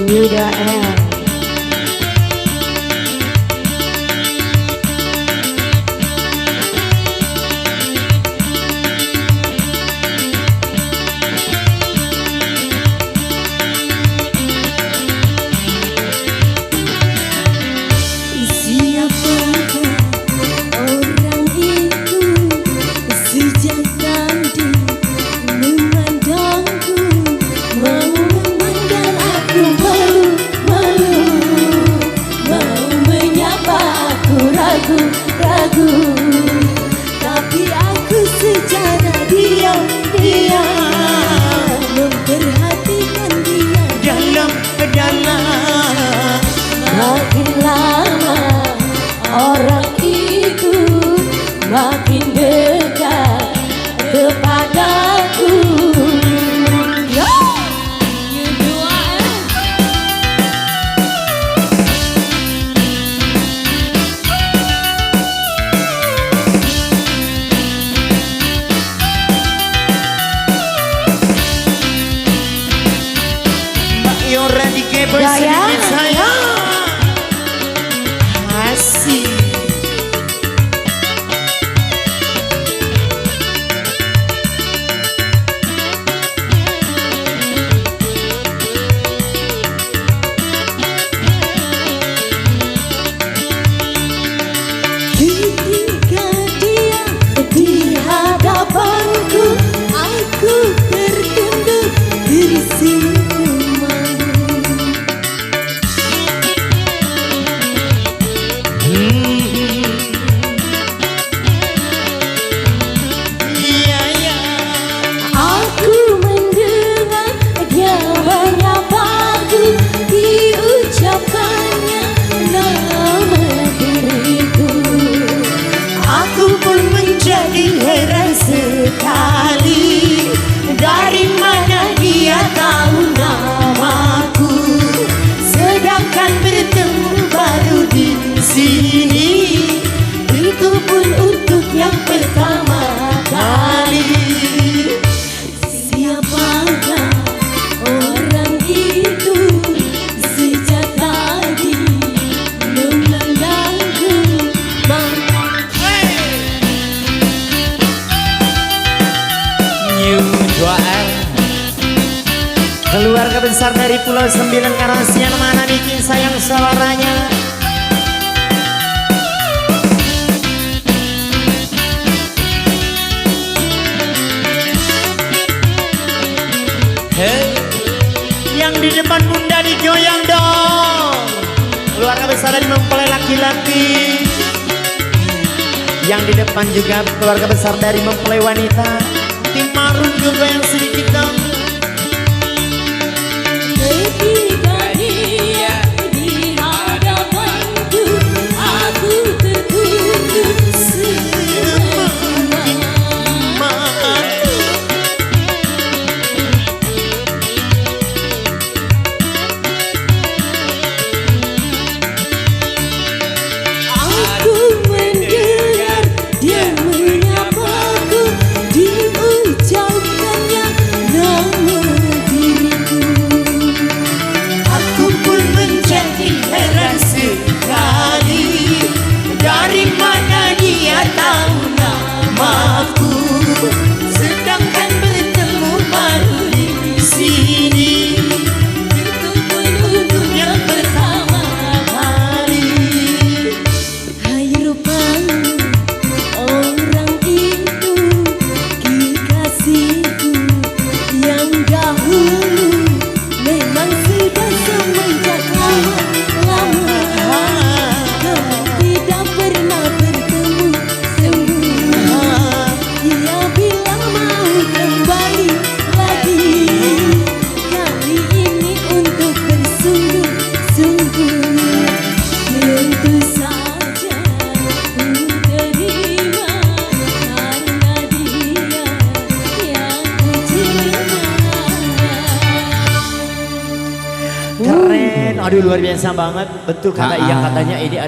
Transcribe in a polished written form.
Yuda L. Ragu, tapi aku secara diam-diam memperhatikan dia dalam. Makin lama orang itu makin dekat kepadaku. Sedikit saya asik. Ketika dia di hadapanku, aku tertunduk tersipu malu. Aku mendengar dia menyapaku, diucapkannya nama diriku. Aku pun menjadi heran sekali, dari mana dia tahu namaku, sedangkan bertemu baru di sini, itu pun untuk yang pertama kali. Siapakah orang itu sejak tadi memandangku? Yuda L. Keluarga besar dari Pulau Sembilan Karasian, mana bikin sayang suaranya. Hey, yang di depan bunda digoyang dong. Keluarga besar dari mempelai laki-laki. Yang di depan juga keluarga besar dari mempelai wanita. Tim marun juga yang sedikit dong. Ketika dia di hadapanku, aku tertunduk semakin malu. Aku mendengar dia menyapaku, diucapkannya nama diriku. Aku pun menjadi heran sekali, dari mana dia tahu namaku, sedangkan bertemu baru di sini, itu pun untuk yang pertama kali. Hai rupanya orang itu kekasihku yang dahulu, memang sudah semenjak lama tidak pernah bertemu semua. Dia bilang mau kembali lagi, kali ini untuk bersungguh-sungguh. Tentu saja ku terima, karena dia yang ku cinta. Keren, aduh luar biasa banget. Betul kata Iya, katanya ini ada